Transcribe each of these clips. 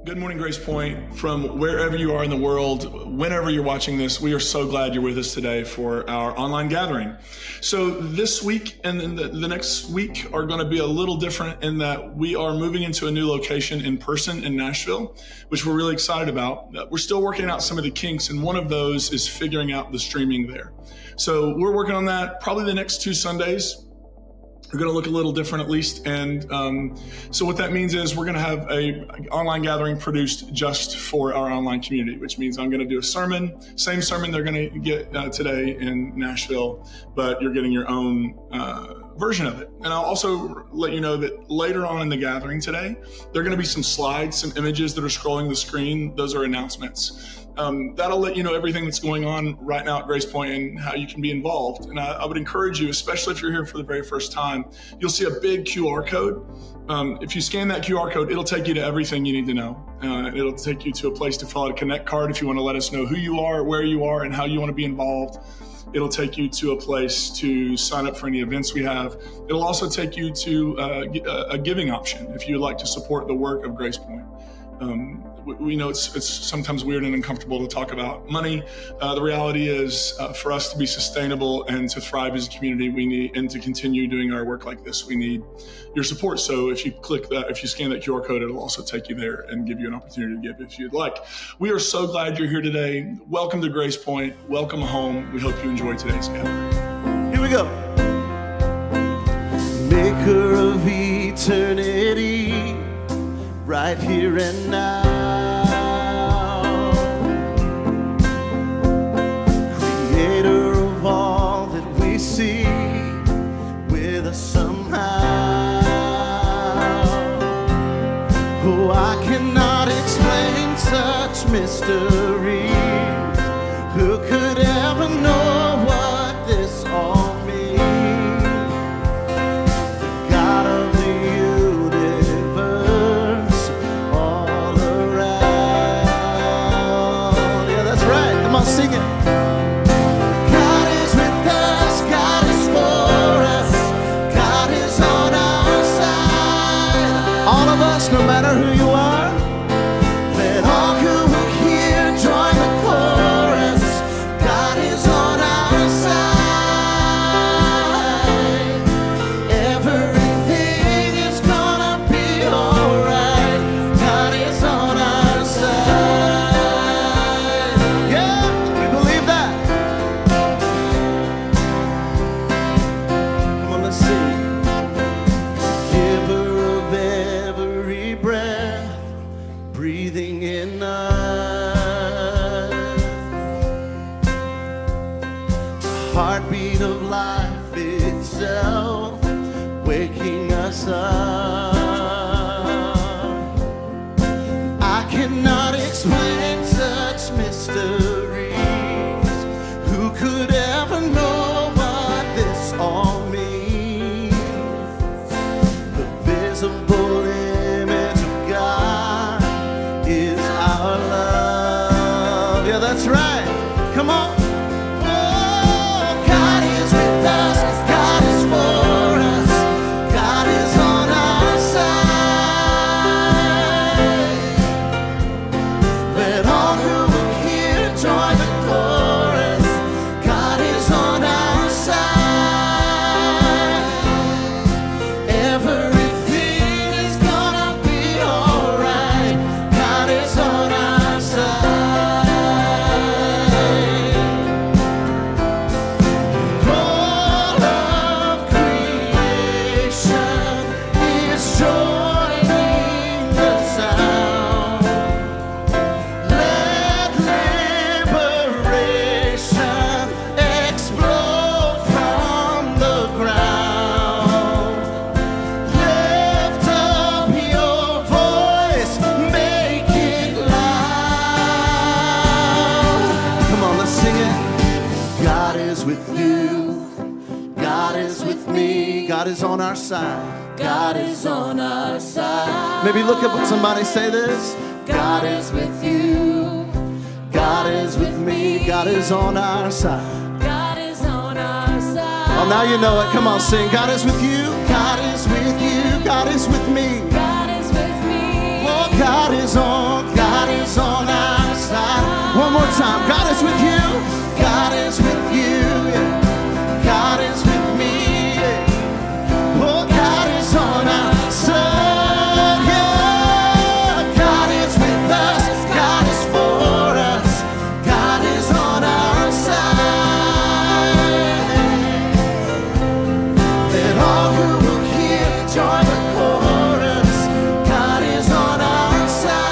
Good morning, Grace Point. From wherever you are in the world, whenever you're watching this, we are so glad you're with us today for our online gathering. So this week and then the next week are going to be a little different in that we are moving into a new location in person in Nashville, which we're really excited about. We're still working out some of the kinks, and one of those is figuring out the streaming there. So we're working on that. Probably the next 2 Sundays are going to look a little different, at least. And so what that means is we're going to have an online gathering produced just for our online community, which means I'm going to do a sermon, same sermon they're going to get today in Nashville, but you're getting your own version of it. And I'll also let you know that later on in the gathering today, there are going to be some slides, some images that are scrolling the screen. Those are announcements. That'll let you know everything that's going on right now at Grace Point and how you can be involved. And I would encourage you, especially if you're here for the very first time, you'll see a big QR code. If you scan that QR code, it'll take you to everything you need to know. It'll take you to a place to fill out a Connect card if you want to let us know who you are, where you are, and how you want to be involved. It'll take you to a place to sign up for any events we have. It'll also take you to a giving option if you would like to support the work of Grace Point. We know it's sometimes weird and uncomfortable to talk about money. The reality is for us to be sustainable and to thrive as a community, we need, and to continue doing our work like this, we need your support. So if you click that, if you scan that QR code, it'll also take you there and give you an opportunity to give if you'd like. We are so glad you're here today. Welcome to Grace Point. Welcome home. We hope you enjoy today's gathering. Here we go. Maker of eternity, right here and now. Creator of all that we see, with us somehow. Oh, I cannot explain such mysteries. Who could ever know what this all means? The God of the universe, all around. Yeah, that's right. Come on, sing it. God is with us. God is for us. God is on our side. All of us, no matter who you are. Let all who are here join the chorus. God is on our side. Everything is gonna be alright. God is on our side. Yeah, we believe that. Come on, let's sing. Giver of every breath, breathing in us. The heartbeat of life itself, waking us up. I cannot explain such mysteries. Who could ever know what this all means? The visible image of God is our love. Yeah, that's right. Come on. Oh, God is with us. God is for us. God is on our side. Let all who are here join the chorus. God is on our side. Everything is gonna be alright. God is on our side. All of creation is joining the sound. Let liberation explode from the ground. Lift up your voice, make it loud. Come on, let's sing it. God is with you. God is with me. God is on our side. God is on our side. Maybe look at somebody, say this. God is with you. God is with me. God is on our side. God is on our side. Oh, now you know it. Come on, sing. God is with you. God is with you. God is with me. God is with me. Oh, God is on is with you. God is with you. Yeah. God is with me. Yeah. Oh, God is on our side. Yeah. God is with us. God is for us. God is on our side. Let all who will hear join the chorus. God is on our side.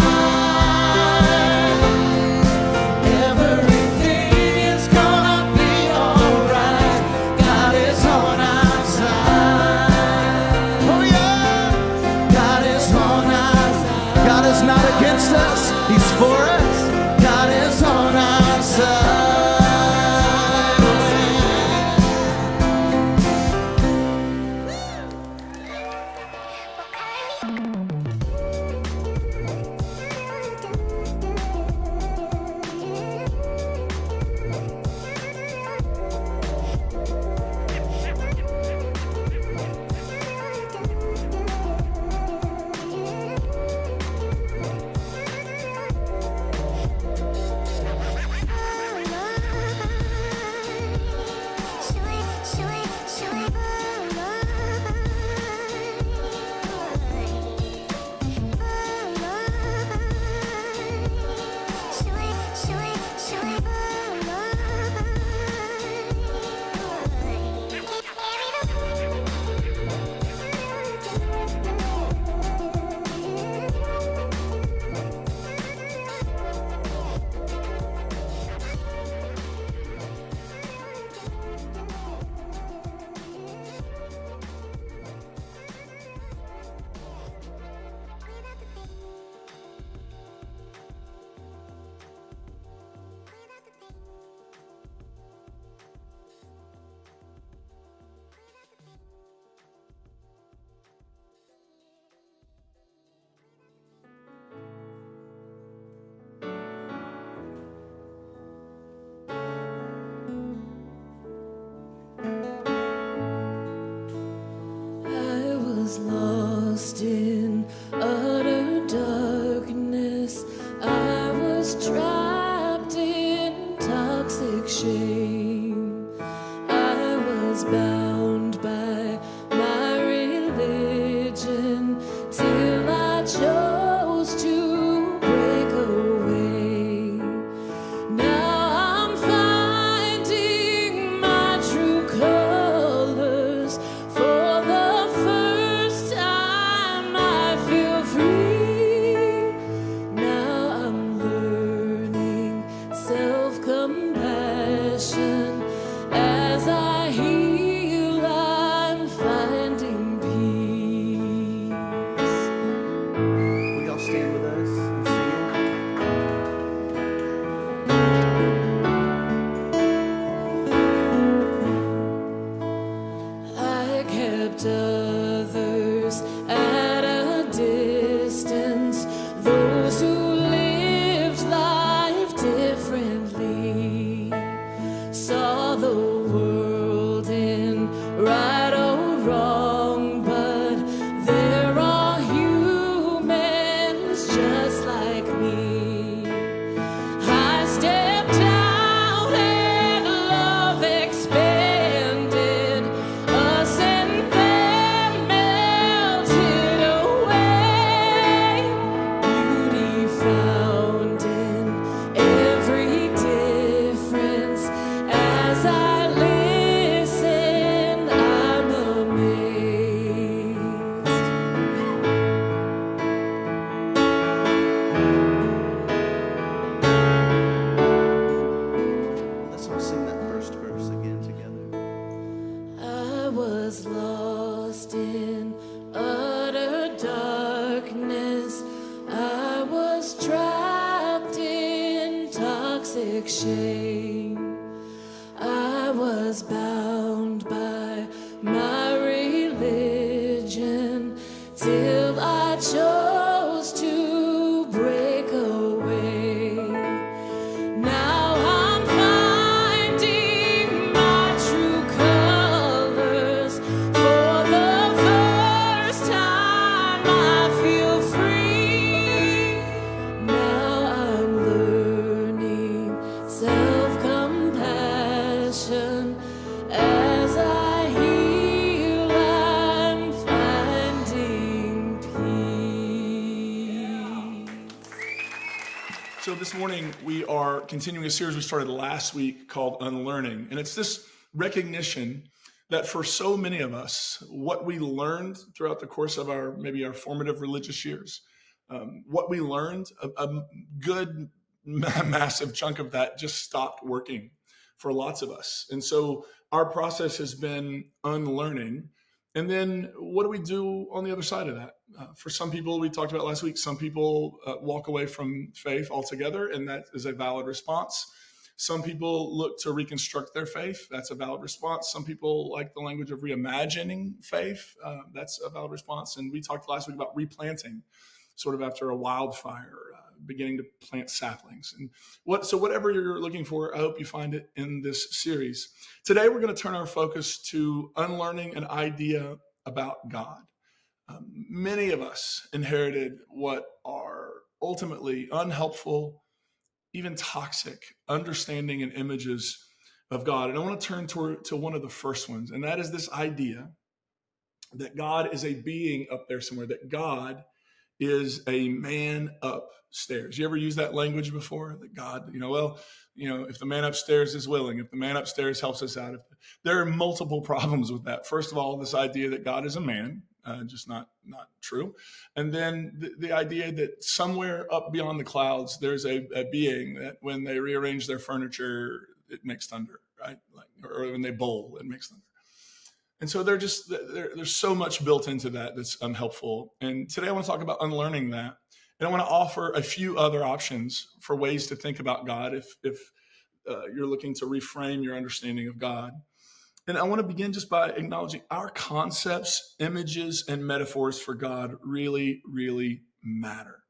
Everything is gonna be alright. God is on our side. Oh yeah, God is on our side. God is not against us, He's for us. God is on our side. I was lost in utter darkness. I was trapped in toxic shame. I was bound by my religion till I chose to break away. Now I'm finding my true colors. For the first time I feel free. Now I'm learning self-compassion. As I heal, I'm finding peace. Will y'all stand with us and sing? I kept others at a distance, those who lived life differently, saw the world in right or wrong, but they're all humans just like me. I stepped out and love expanded us, and then melted away. Beauty found in every difference. As I listen, I'm amazed. Let's all sing that first verse again together. I was lost in utter darkness. I was trapped in toxic shame. I was bound by my religion till I chose to break away. Now I'm finding my true colors. For the first time I feel free. Now I'm learning self So this morning we are continuing a series we started last week called Unlearning. And it's this recognition that for so many of us, what we learned throughout the course of maybe our formative religious years, what we learned, a good massive chunk of that just stopped working for lots of us. And so our process has been unlearning. And then what do we do on the other side of that? For some people, we talked about last week, some people walk away from faith altogether, and that is a valid response. Some people look to reconstruct their faith. That's a valid response. Some people like the language of reimagining faith. That's a valid response. And we talked last week about replanting, sort of after a wildfire, beginning to plant saplings. And so whatever you're looking for, I hope you find it in this series. Today, we're going to turn our focus to unlearning an idea about God. Many of us inherited what are ultimately unhelpful, even toxic understanding and images of God. And I want to turn to one of the first ones, and that is this idea that God is a being up there somewhere, that God is a man upstairs. You ever use that language before? That God, if the man upstairs is willing, if the man upstairs helps us out. There are multiple problems with that. First of all, this idea that God is a man, just not true. And then the idea that somewhere up beyond the clouds, there's a being that when they rearrange their furniture, it makes thunder, right? Or when they bowl, it makes thunder. And so there's so much built into that that's unhelpful. And today I want to talk about unlearning that. And I want to offer a few other options for ways to think about God if you're looking to reframe your understanding of God. And I want to begin just by acknowledging our concepts, images, and metaphors for God really, really matter.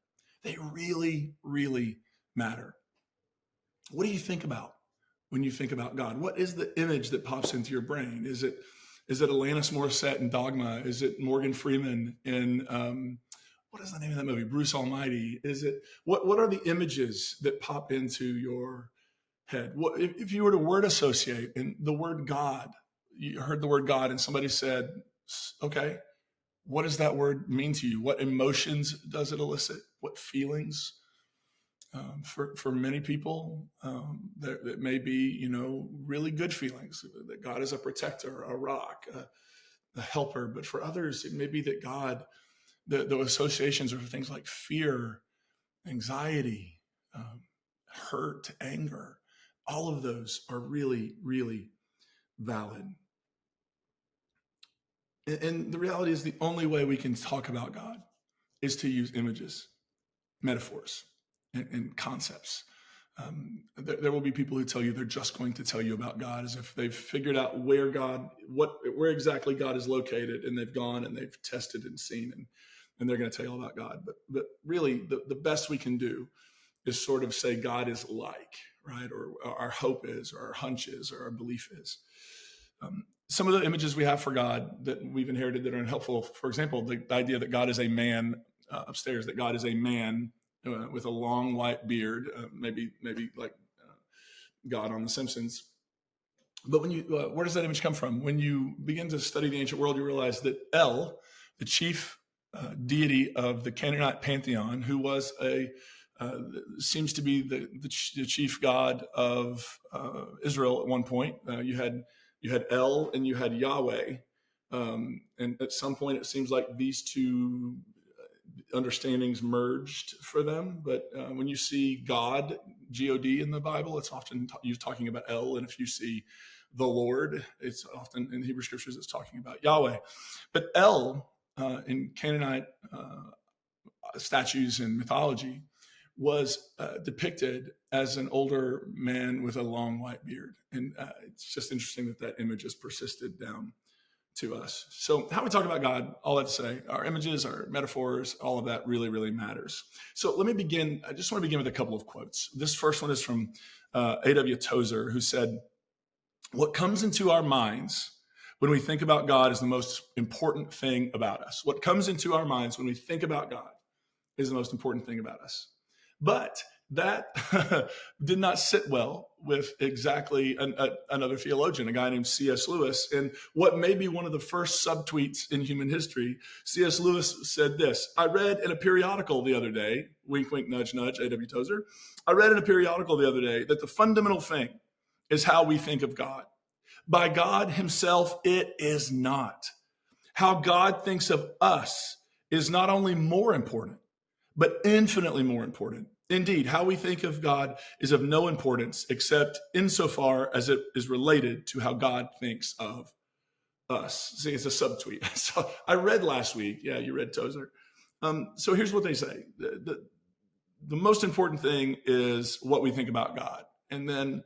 They really, really matter. What do you think about when you think about God? What is the image that pops into your brain? Is it Alanis Morissette in Dogma? Is it Morgan Freeman in, what is the name of that movie? Bruce Almighty? What are the images that pop into your head? If you were to word associate in the word God, you heard the word God and somebody said, okay, what does that word mean to you? What emotions does it elicit? What feelings? For many people, that may be, really good feelings, that God is a protector, a rock, a helper. But for others, it may be that God, the associations are things like fear, anxiety, hurt, anger. All of those are really, really valid. And the reality is the only way we can talk about God is to use images, metaphors, and concepts. There will be people who tell you they're just going to tell you about God as if they've figured out where exactly God is located, and they've gone and they've tested and seen, and they're going to tell you all about God. But really, the best we can do is sort of say God is like, right? Or our hope is, or our hunch is, or our belief is. Some of the images we have for God that we've inherited that are unhelpful, for example, the idea that God is a man upstairs, that God is a man with a long white beard, maybe like God on The Simpsons. But when where does that image come from? When you begin to study the ancient world, you realize that El, the chief deity of the Canaanite pantheon, who was seems to be the chief god of Israel at one point. You had El and you had Yahweh, and at some point it seems like these two understandings merged for them. But when you see God, G-O-D in the Bible, it's often talking about El. And if you see the Lord, it's often in Hebrew scriptures, it's talking about Yahweh. But El in Canaanite statues and mythology was depicted as an older man with a long white beard. And it's just interesting that image has persisted down to us. So how we talk about God, all that to say, our images, our metaphors, all of that really, really matters. So let me begin. I just want to begin with a couple of quotes. This first one is from A.W. Tozer, who said, "What comes into our minds when we think about God is the most important thing about us." What comes into our minds when we think about God is the most important thing about us. But That did not sit well with exactly another theologian, a guy named C.S. Lewis. And what may be one of the first subtweets in human history, C.S. Lewis said this: I read in a periodical the other day, wink, wink, nudge, nudge, A.W. Tozer. I read in a periodical the other day that the fundamental thing is how we think of God. By God himself, it is not. How God thinks of us is not only more important, but infinitely more important. Indeed, how we think of God is of no importance except insofar as it is related to how God thinks of us. See, it's a subtweet. So I read last week. Yeah, you read Tozer. So here's what they say. The most important thing is what we think about God. And then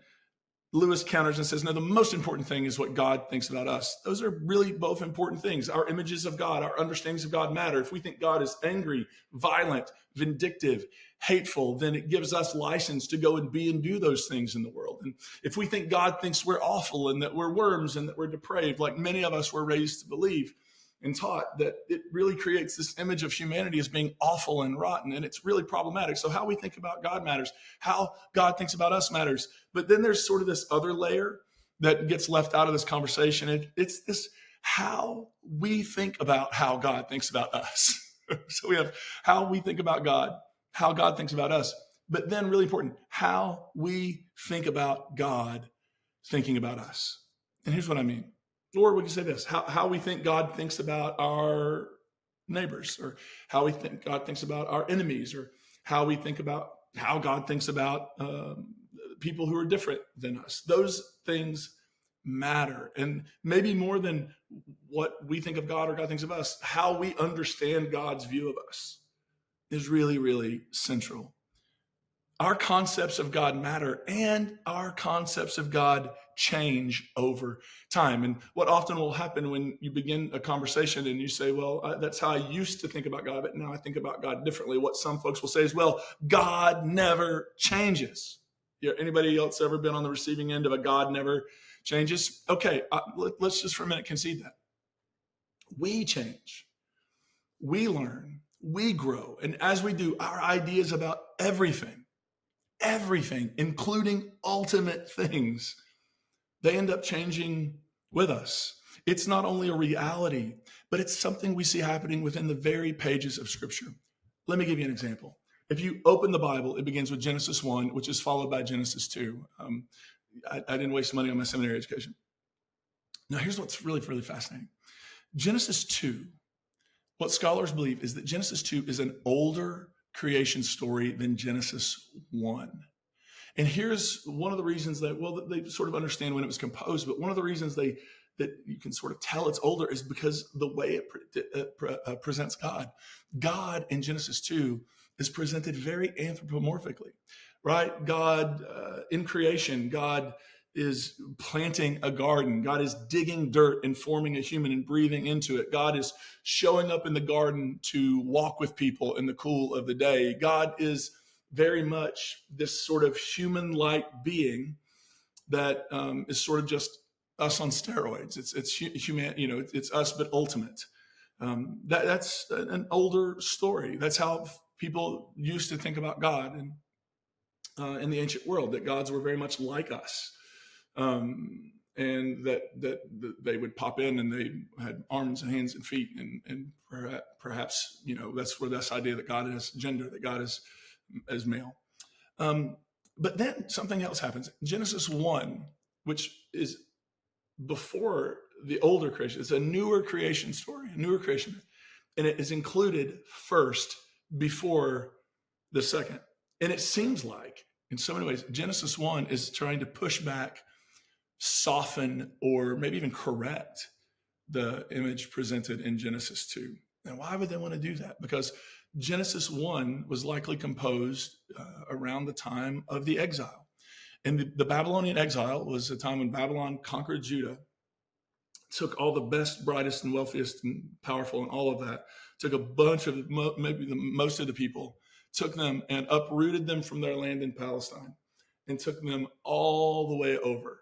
Lewis counters and says, no, the most important thing is what God thinks about us. Those are really both important things. Our images of God, our understandings of God matter. If we think God is angry, violent, vindictive, hateful, then it gives us license to go and be and do those things in the world. And if we think God thinks we're awful and that we're worms and that we're depraved, like many of us were raised to believe and taught, that it really creates this image of humanity as being awful and rotten, and it's really problematic. So how we think about God matters. How God thinks about us matters. But then there's sort of this other layer that gets left out of this conversation. It's this how we think about how God thinks about us. So we have how we think about God, how God thinks about us, but then really important, how we think about God thinking about us. And here's what I mean. Or we can say this, how we think God thinks about our neighbors, or how we think God thinks about our enemies, or how we think about how God thinks about people who are different than us. Those things matter. And maybe more than what we think of God or God thinks of us, how we understand God's view of us is really, really central. Our concepts of God matter, and our concepts of God change over time. And what often will happen when you begin a conversation and you say, well, that's how I used to think about God, but now I think about God differently. What some folks will say is, well, God never changes. Anybody else ever been on the receiving end of a God never changes? Okay, let's just for a minute concede that. We change. We learn. We grow. And as we do, our ideas about everything, including ultimate things, they end up changing with us. It's not only a reality, but it's something we see happening within the very pages of Scripture. Let me give you an example. If you open the Bible, it begins with Genesis 1, which is followed by Genesis 2. I didn't waste money on my seminary education. Now, here's what's really, really fascinating. Genesis 2, what scholars believe is that Genesis 2 is an older creation story than Genesis 1. And here's one of the reasons that, well, they sort of understand when it was composed, but one of the reasons that you can sort of tell it's older is because the way it presents God. God in Genesis 2 is presented very anthropomorphically, right? God in creation, God is planting a garden. God is digging dirt and forming a human and breathing into it. God is showing up in the garden to walk with people in the cool of the day. God is very much this sort of human-like being that is sort of just us on steroids. It's human, it's us, but ultimate. That's an older story. That's how people used to think about God in the ancient world, that gods were very much like us. And that they would pop in and they had arms and hands and feet, and perhaps that's where this idea that God is gender, that God is male. But then something else happens. Genesis 1, which is before the older creation, it's a newer creation story, a newer creation, and it is included first before the second. And it seems like, in so many ways, Genesis 1 is trying to push back, soften, or maybe even correct the image presented in Genesis 2. And why would they want to do that? Because Genesis 1 was likely composed around the time of the exile. And the Babylonian exile was a time when Babylon conquered Judah, took all the best, brightest, and wealthiest, and powerful, and all of that, took a bunch of, most of the people, took them and uprooted them from their land in Palestine, and took them all the way over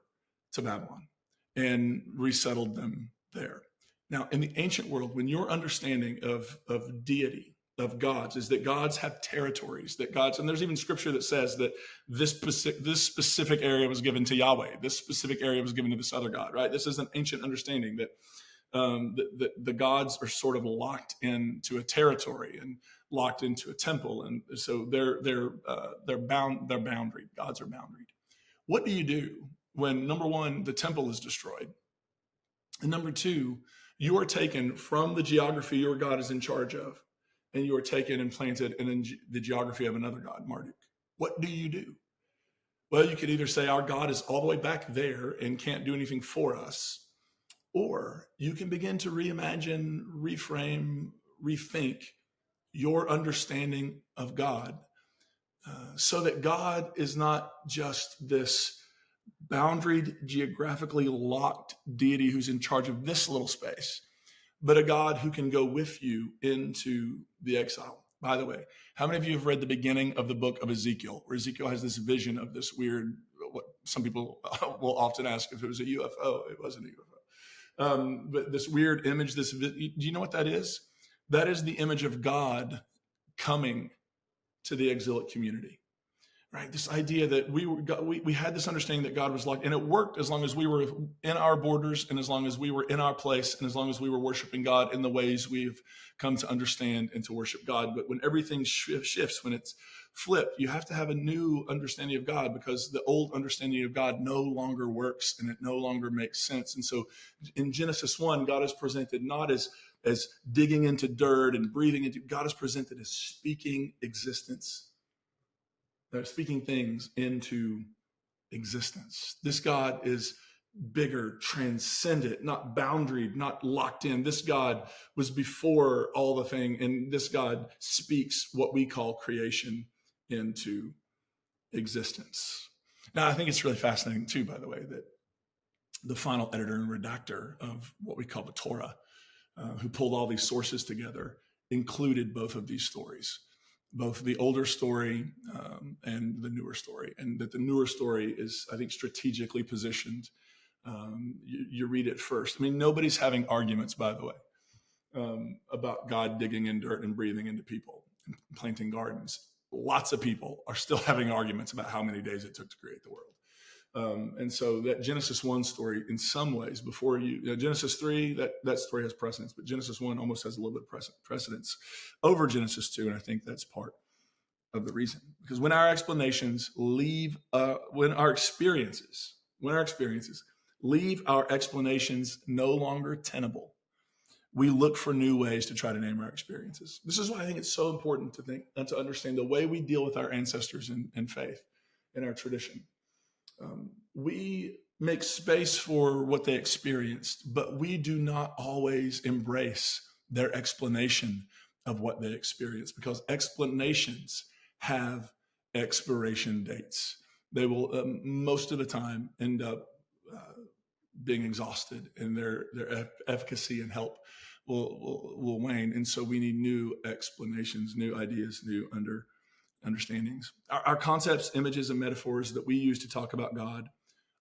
to Babylon and resettled them there. Now, in the ancient world, when your understanding of deity, of gods is that gods have territories, that gods, and there's even scripture that says that this specific area was given to Yahweh, this specific area was given to this other God, right? This is an ancient understanding that the gods are sort of locked into a territory and locked into a temple, and so they're boundaried. Gods are boundaried. What do you do when, number one, the temple is destroyed, and number two, you are taken from the geography your God is in charge of, and you are taken and planted in the geography of another God, Marduk? What do you do? Well, you could either say our God is all the way back there and can't do anything for us, or you can begin to reimagine, reframe, rethink your understanding of God, so that God is not just this boundaried, geographically locked deity who's in charge of this little space, but a God who can go with you into the exile. By the way, how many of you have read the beginning of the book of Ezekiel, where Ezekiel has this vision of this weird, what some people will often ask if it was a UFO. It wasn't a UFO. But this weird image, do you know what that is? That is the image of God coming to the exilic community. Right, this idea that we had this understanding that God was locked, and it worked as long as we were in our borders, and as long as we were in our place, and as long as we were worshiping God in the ways we've come to understand and to worship God. But when everything shifts, when it's flipped, you have to have a new understanding of God, because the old understanding of God no longer works and it no longer makes sense. And so in Genesis 1, God is presented not as digging into dirt and breathing into, God is presented as speaking existence. They're speaking things into existence. This God is bigger, transcendent, not boundaried, not locked in. This God was before all the thing, and this God speaks what we call creation into existence. Now, I think it's really fascinating too, by the way, that the final editor and redactor of what we call the Torah, who pulled all these sources together, included both of these stories, both the older story and the newer story, and that the newer story is, I think, strategically positioned. You read it first. I mean, nobody's having arguments, by the way, about God digging in dirt and breathing into people and planting gardens. Lots of people are still having arguments about how many days it took to create the world. And so that Genesis 1 story, in some ways, before Genesis 3, that story has precedence, but Genesis 1 almost has a little bit of precedence over Genesis 2. And I think that's part of the reason, because when our explanations leave, when our experiences leave our explanations no longer tenable, we look for new ways to try to name our experiences. This is why I think it's so important to think and to understand the way we deal with our ancestors in faith, in our tradition. We make space for what they experienced, but we do not always embrace their explanation of what they experienced, because explanations have expiration dates. They will most of the time end up being exhausted, and their efficacy and help will wane. And so we need new explanations, new ideas, new understandings. Our concepts, images, and metaphors that we use to talk about God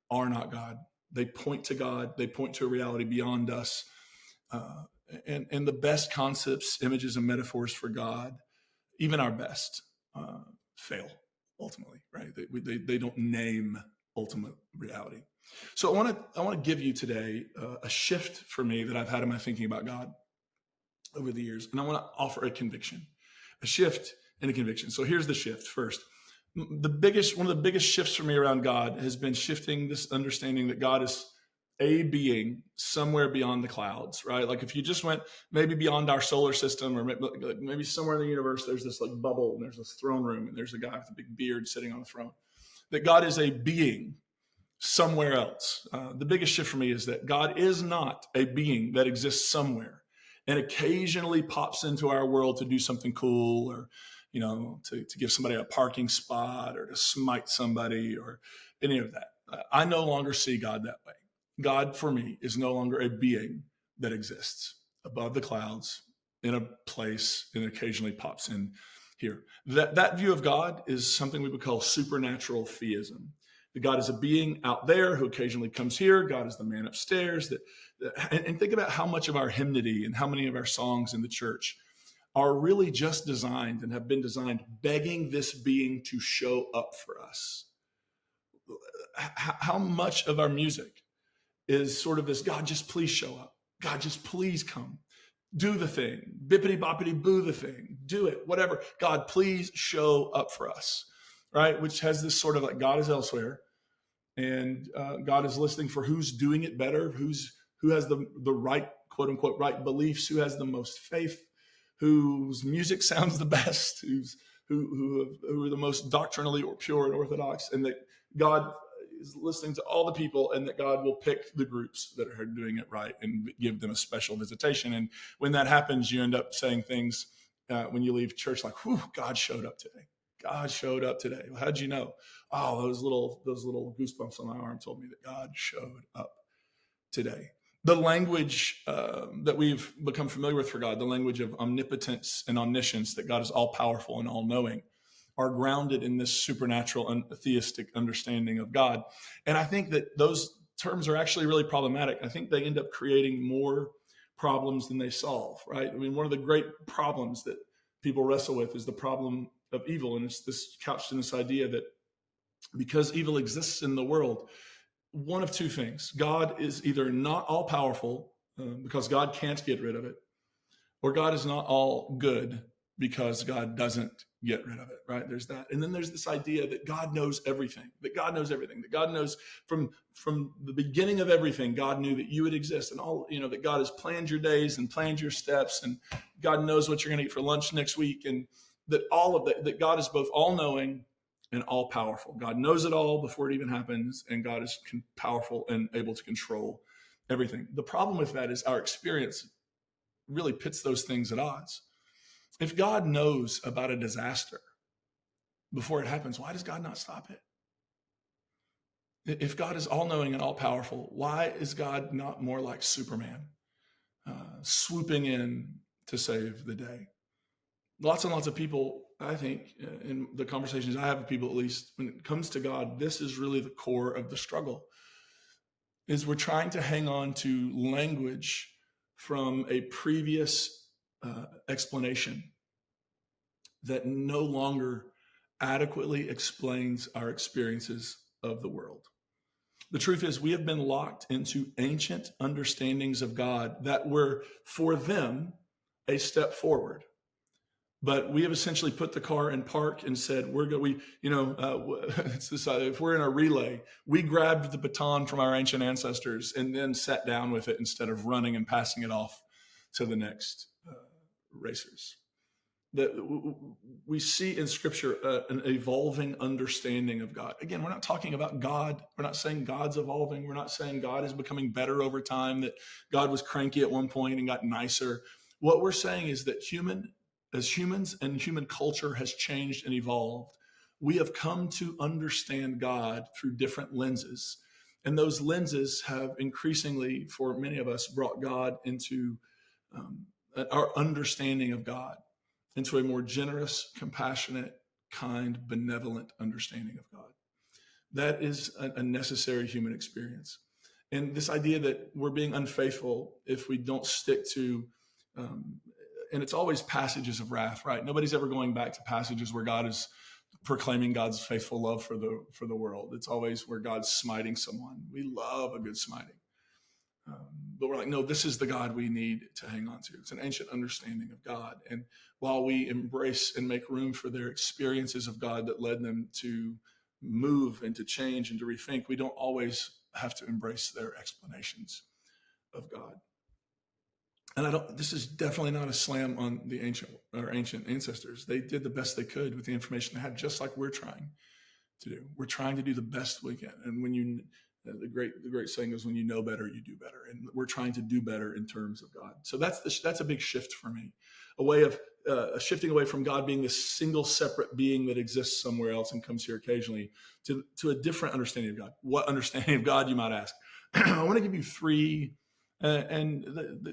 are not God. They point to God. They point to a reality beyond us. And the best concepts, images, and metaphors for God, even our best, fail ultimately, right? They don't name ultimate reality. So I want to give you today a shift for me that I've had in my thinking about God over the years, and I want to offer a conviction, a shift and a conviction. So here's the shift. First, one of the biggest shifts for me around God has been shifting this understanding that God is a being somewhere beyond the clouds, right? Like if you just went maybe beyond our solar system, or maybe somewhere in the universe, there's this like bubble and there's this throne room and there's a guy with a big beard sitting on the throne, that God is a being somewhere else. The biggest shift for me is that God is not a being that exists somewhere and occasionally pops into our world to do something cool, or to give somebody a parking spot, or to smite somebody, or any of that. I no longer see God that way. God, for me, is no longer a being that exists above the clouds in a place and occasionally pops in here. That view of God is something we would call supernatural theism. That God is a being out there who occasionally comes here. God is the man upstairs. And think about how much of our hymnody and how many of our songs in the church are really just designed and have been designed begging this being to show up for us. How much of our music is sort of this, God, just please show up. God, just please come. Do the thing. Bippity boppity boo the thing. Do it. Whatever. God, please show up for us. Right? Which has this sort of like God is elsewhere. And God is listening for who's doing it better, who has the right, quote unquote, right beliefs, who has the most faith, whose music sounds the best, who are the most doctrinally or pure and orthodox, and that God is listening to all the people, and that God will pick the groups that are doing it right and give them a special visitation. And when that happens, you end up saying things when you leave church like, whew, God showed up today. God showed up today. Well, how'd you know? Oh, those little goosebumps on my arm told me that God showed up today. The language that we've become familiar with for God, the language of omnipotence and omniscience, that God is all powerful and all knowing, are grounded in this supernatural and theistic understanding of God. And I think that those terms are actually really problematic. I think they end up creating more problems than they solve, right? I mean, one of the great problems that people wrestle with is the problem of evil. And it's this couched in this idea that because evil exists in the world, one of two things: God is either not all powerful because God can't get rid of it, or God is not all good because God doesn't get rid of it, right? There's that. And then there's this idea that God knows everything, that God knows from the beginning of everything. God knew that you would exist, and all, that God has planned your days and planned your steps, and God knows what you're going to eat for lunch next week. And that all of that God is both all knowing and all powerful. God knows it all before it even happens, and God is powerful and able to control everything. The problem with that is our experience really pits those things at odds. If God knows about a disaster before it happens, why does God not stop it? If God is all knowing and all powerful, why is God not more like Superman, swooping in to save the day? Lots and lots of people, I think, in the conversations I have with people, at least when it comes to God, this is really the core of the struggle, is we're trying to hang on to language from a previous explanation that no longer adequately explains our experiences of the world. The truth is, we have been locked into ancient understandings of God that were, for them, a step forward. But we have essentially put the car in park and said, it's this, if we're in a relay, we grabbed the baton from our ancient ancestors and then sat down with it instead of running and passing it off to the next racers. That we see in Scripture an evolving understanding of God. Again, we're not talking about God. We're not saying God's evolving. We're not saying God is becoming better over time, that God was cranky at one point and got nicer. What we're saying is that as humans and human culture has changed and evolved, we have come to understand God through different lenses. And those lenses have increasingly, for many of us, brought God into our understanding of God, into a more generous, compassionate, kind, benevolent understanding of God. That is a necessary human experience. And this idea that we're being unfaithful if we don't stick to and it's always passages of wrath, right? Nobody's ever going back to passages where God is proclaiming God's faithful love for the world. It's always where God's smiting someone. We love a good smiting. But we're like, no, this is the God we need to hang on to. It's an ancient understanding of God. And while we embrace and make room for their experiences of God that led them to move and to change and to rethink, we don't always have to embrace their explanations of God. And this is definitely not a slam on the ancient ancestors. They did the best they could with the information they had, just like we're trying to do. We're trying to do the best we can. And when the great saying is, when you know better, you do better. And we're trying to do better in terms of God. So that's a big shift for me, a way of shifting away from God being this single separate being that exists somewhere else and comes here occasionally to a different understanding of God. What understanding of God, you might ask? I want to give you three. And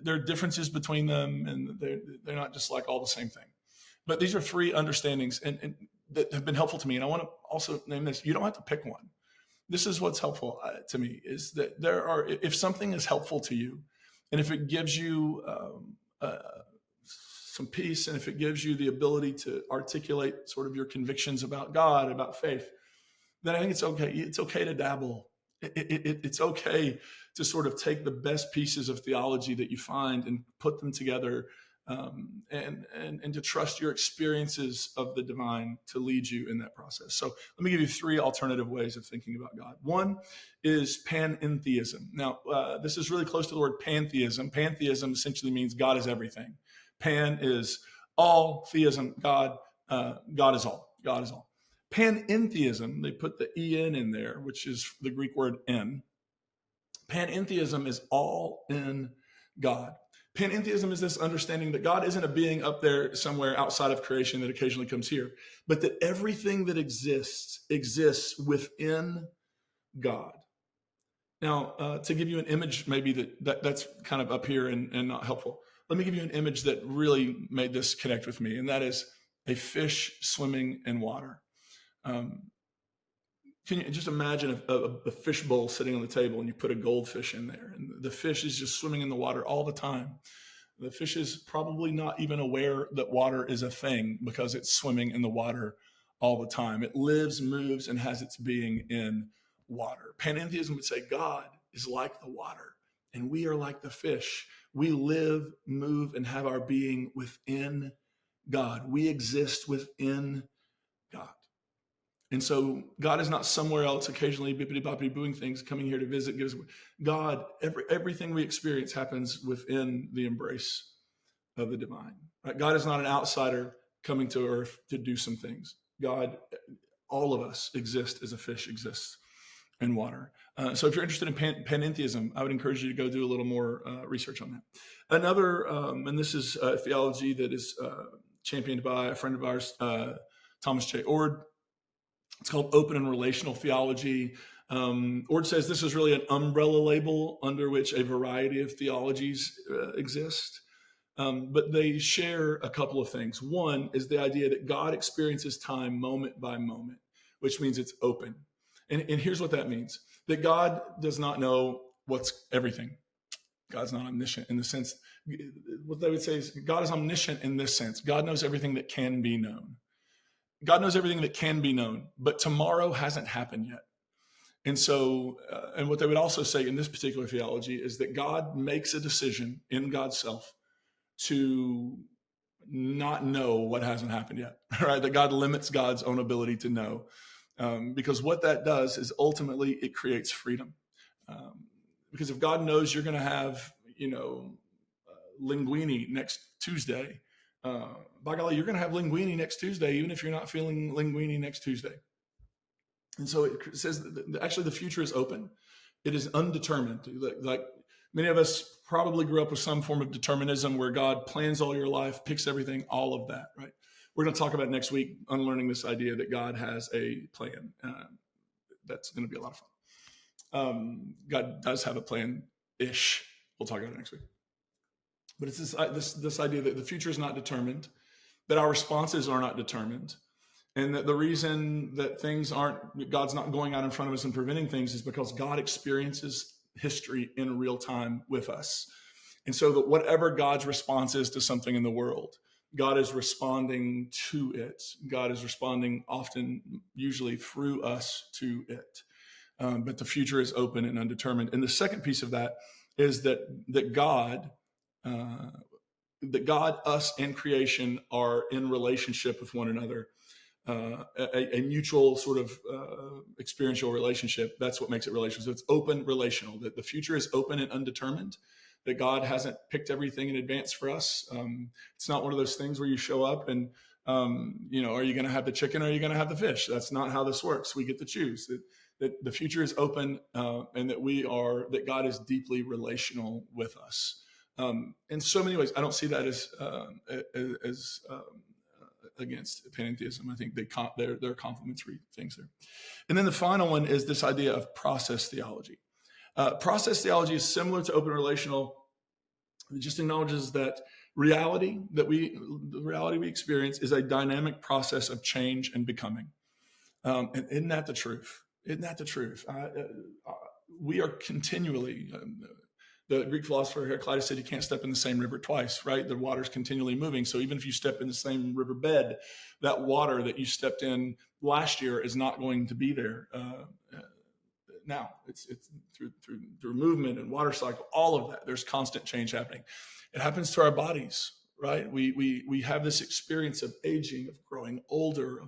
there are differences between them, and they're not just like all the same thing. But these are three understandings and that have been helpful to me. And I want to also name this. You don't have to pick one. This is what's helpful to me, is that if something is helpful to you, and if it gives you some peace, and if it gives you the ability to articulate sort of your convictions about God, about faith, then I think it's okay. It's okay to dabble. It's okay to sort of take the best pieces of theology that you find and put them together, and to trust your experiences of the divine to lead you in that process. So let me give you 3 alternative ways of thinking about God. One is panentheism. Now, this is really close to the word pantheism. Pantheism essentially means God is everything. Pan is all, theism, God. God is all. God is all. Panentheism, they put the en in there, which is the Greek word en. Panentheism is all in God. Panentheism is this understanding that God isn't a being up there somewhere outside of creation that occasionally comes here, but that everything that exists within God. Now, to give you an image, maybe that's kind of up here and not helpful. Let me give you an image that really made this connect with me, and that is a fish swimming in water. Can you just imagine a fish bowl sitting on the table and you put a goldfish in there and the fish is just swimming in the water all the time? The fish is probably not even aware that water is a thing because it's swimming in the water all the time. It lives, moves, and has its being in water. Panentheism would say God is like the water and we are like the fish. We live, move, and have our being within God. We exist within God. And so God is not somewhere else, occasionally bippity-boppity booing things, coming here to visit. God, everything we experience happens within the embrace of the divine. Right? God is not an outsider coming to earth to do some things. God, all of us exist as a fish exists in water. So if you're interested in panentheism, I would encourage you to go do a little more research on that. Another, and this is a theology that is championed by a friend of ours, Thomas J. Ord. It's called open and relational theology. Ord says this is really an umbrella label under which a variety of theologies exist. But they share a couple of things. One is the idea that God experiences time moment by moment, which means it's open. And here's what that means. That God does not know what's everything. God's not omniscient in the sense, what they would say is God is omniscient in this sense. God knows everything that can be known. God knows everything that can be known, but tomorrow hasn't happened yet. And so, and what they would also say in this particular theology is that God makes a decision in God's self to not know what hasn't happened yet, right? That God limits God's own ability to know. Because what that does is ultimately it creates freedom. Because if God knows you're going to have, linguine next Tuesday, by golly, you're going to have linguine next Tuesday, even if you're not feeling linguine next Tuesday. And so it says that actually the future is open. It is undetermined. Like many of us probably grew up with some form of determinism where God plans all your life, picks everything, all of that, right? We're going to talk about next week, unlearning this idea that God has a plan. That's going to be a lot of fun. God does have a plan-ish. We'll talk about it next week. But it's this idea that the future is not determined, that our responses are not determined, and that the reason that God's not going out in front of us and preventing things is because God experiences history in real time with us. And so that whatever God's response is to something in the world, God is responding to it. God is responding often, usually through us to it. But the future is open and undetermined. And the second piece of that is that God, us, and creation are in relationship with one another, a mutual sort of experiential relationship. That's what makes it relational. So it's open, relational. That the future is open and undetermined. That God hasn't picked everything in advance for us. It's not one of those things where you show up and are you going to have the chicken or are you going to have the fish? That's not how this works. We get to choose. That the future is open, and that God is deeply relational with us. In so many ways, I don't see that as against panentheism. I think they're complementary things there. And then the final one is this idea of process theology. Process theology is similar to open relational. It just acknowledges that the reality we experience is a dynamic process of change and becoming. And isn't that the truth? Isn't that the truth? We are continually, The Greek philosopher Heraclitus said you can't step in the same river twice, right? The water's continually moving. So even if you step in the same river bed, that water that you stepped in last year is not going to be there now. It's through movement and water cycle, all of that. There's constant change happening. It happens to our bodies, right? We have this experience of aging, of growing older,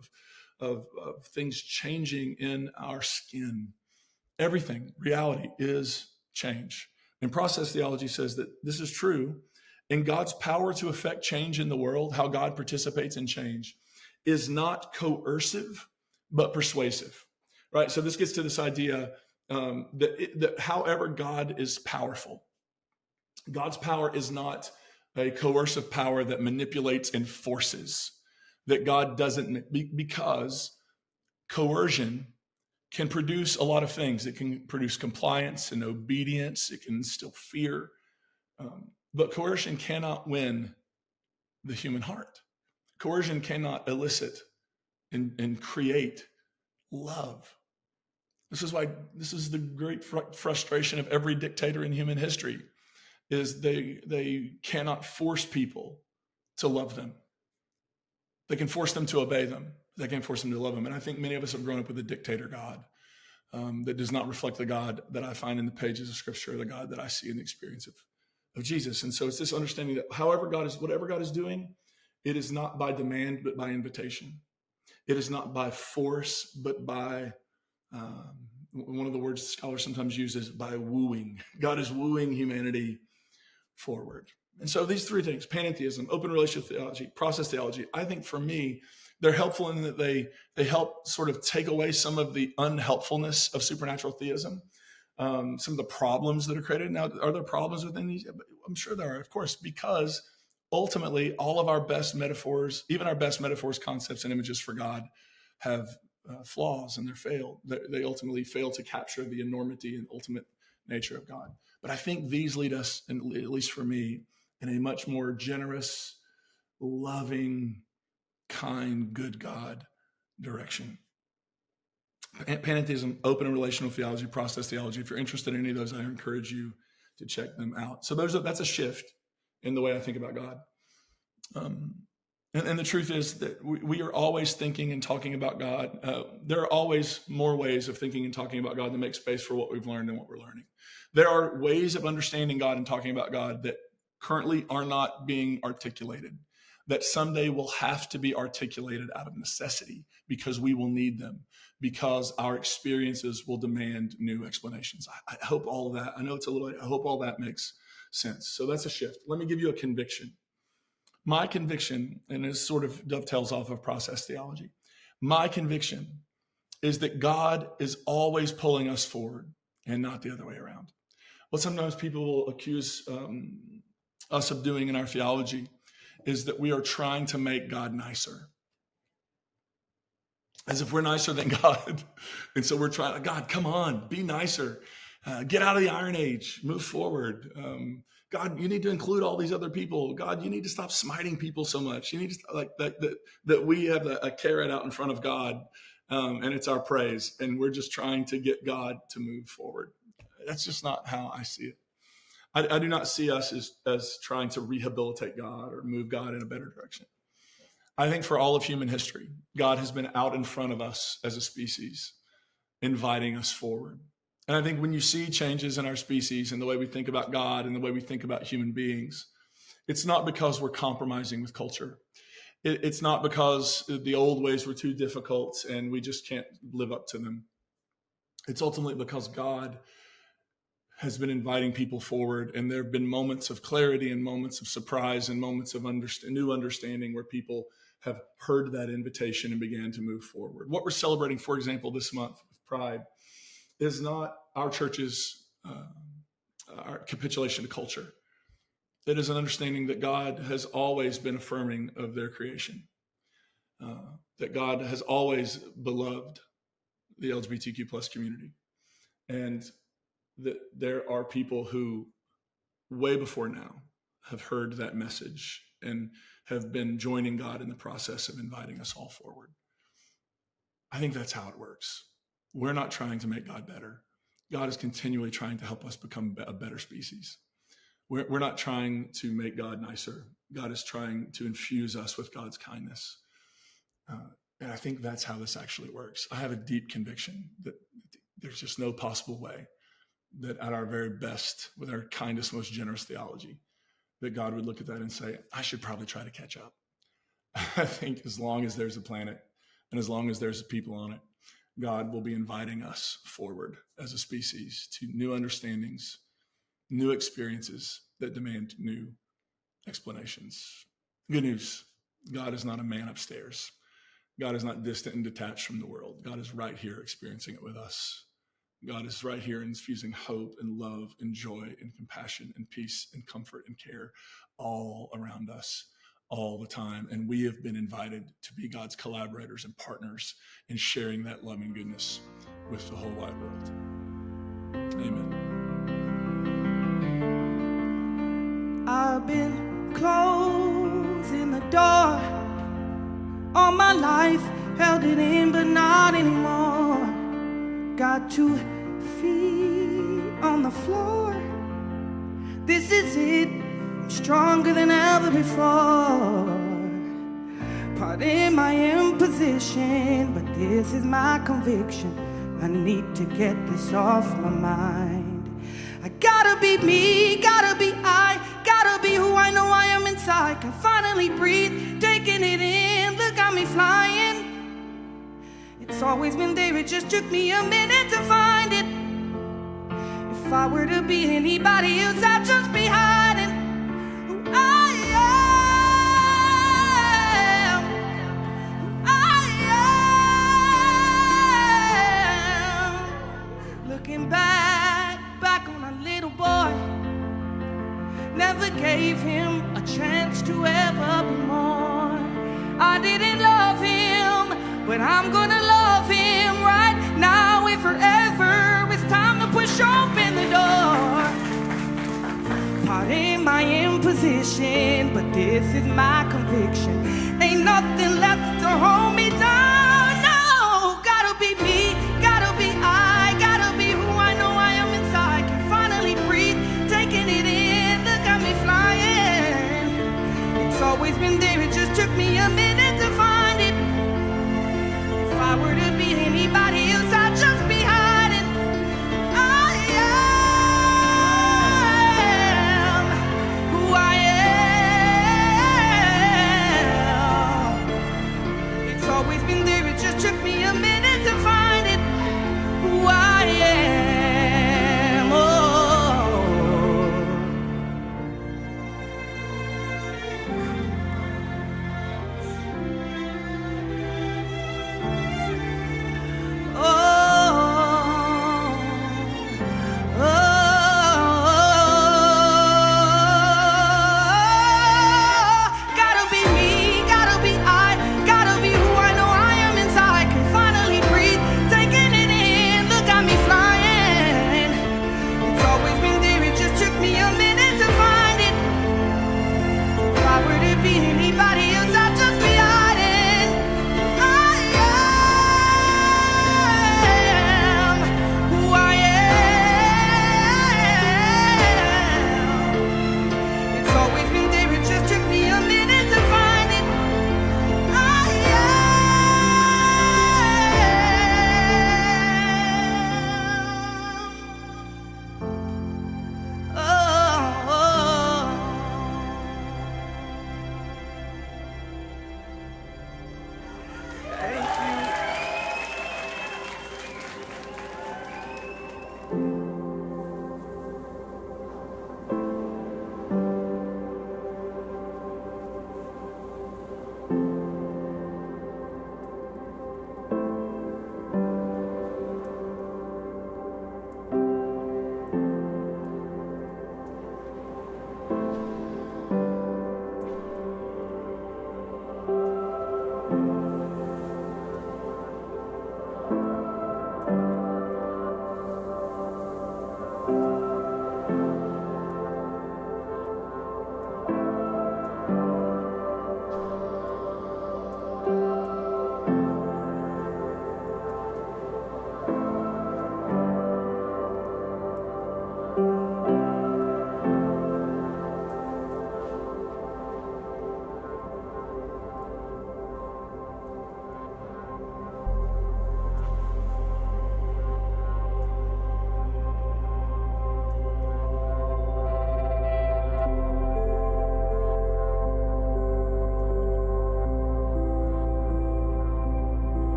of things changing in our skin. Everything, reality is change. And process theology says that this is true. And God's power to affect change in the world, how God participates in change, is not coercive, but persuasive, right? So this gets to this idea that however God is powerful, God's power is not a coercive power that manipulates and forces, that God doesn't, because coercion can produce a lot of things. It can produce compliance and obedience. It can instill fear. But coercion cannot win the human heart. Coercion cannot elicit and create love. This is the great frustration of every dictator in human history, is they cannot force people to love them. They can force them to obey them. They can't force them to love them. And I think many of us have grown up with a dictator God that does not reflect the God that I find in the pages of Scripture, the God that I see in the experience of Jesus. And so it's this understanding that whatever God is doing, it is not by demand, but by invitation. It is not by force, but by, one of the words scholars sometimes use is by wooing. God is wooing humanity forward. And so these three things, panentheism, open relationship theology, process theology, I think for me, they're helpful in that they help sort of take away some of the unhelpfulness of supernatural theism, some of the problems that are created. Now, are there problems within these? I'm sure there are, of course, because ultimately all of our best metaphors, even our best metaphors, concepts, and images for God have flaws, and they ultimately fail to capture the enormity and ultimate nature of God. But I think these lead us, at least for me, in a much more generous, loving, kind, good God direction. Panentheism, open and relational theology, process theology. If you're interested in any of those, I encourage you to check them out. So that's a shift in the way I think about God. And the truth is that we are always thinking and talking about God. There are always more ways of thinking and talking about God that make space for what we've learned and what we're learning. There are ways of understanding God and talking about God that currently are not being articulated, that someday will have to be articulated out of necessity because we will need them, because our experiences will demand new explanations. I hope all of that, I know it's a little, I hope all that makes sense. So that's a shift. Let me give you a conviction. My conviction, and it sort of dovetails off of process theology, my conviction is that God is always pulling us forward and not the other way around. What sometimes people will accuse us of doing in our theology is that we are trying to make God nicer, as if we're nicer than God. And so we're trying, God, come on, be nicer. Get out of the Iron Age, move forward. God, you need to include all these other people. God, you need to stop smiting people so much. You need to that we have a carrot out in front of God, and it's our praise, and we're just trying to get God to move forward. That's just not how I see it. I do not see us as trying to rehabilitate God or move God in a better direction. I think for all of human history, God has been out in front of us as a species, inviting us forward. And I think when you see changes in our species and the way we think about God and the way we think about human beings, it's not because we're compromising with culture. It's not because the old ways were too difficult and we just can't live up to them. It's ultimately because God has been inviting people forward, and there have been moments of clarity and moments of surprise and moments of new understanding where people have heard that invitation and began to move forward. What we're celebrating, for example, this month with Pride is not our church's our capitulation to culture. It is an understanding that God has always been affirming of their creation, that God has always beloved the LGBTQ plus community, and that there are people who way before now have heard that message and have been joining God in the process of inviting us all forward. I think that's how it works. We're not trying to make God better. God is continually trying to help us become a better species. We're not trying to make God nicer. God is trying to infuse us with God's kindness. And I think that's how this actually works. I have a deep conviction that there's just no possible way that at our very best, with our kindest, most generous theology, that God would look at that and say, I should probably try to catch up. I think as long as there's a planet and as long as there's people on it, God will be inviting us forward as a species to new understandings, new experiences that demand new explanations. Good news, God is not a man upstairs. God is not distant and detached from the world. God is right here experiencing it with us. God is right here infusing hope and love and joy and compassion and peace and comfort and care all around us all the time. And we have been invited to be God's collaborators and partners in sharing that loving goodness with the whole wide world. Amen. I've been closing the door all my life, held it in but not anymore. Got 2 feet on the floor. This is it, I'm stronger than ever before. Pardon my imposition, but this is my conviction. I need to get this off my mind. I gotta be me, gotta be I, gotta be who I know I am inside. Can finally breathe, taking it in, look at me flying. It's always been there, it just took me a minute to find it. If I were to be anybody else, I'd just be hiding who I am, who I am. Looking back on a little boy, never gave him a chance to ever be more. I didn't love him, but I'm gonna love him right now and forever. It's time to push open the door. Pardon my imposition, but this is my conviction. Ain't nothing left to hold me down.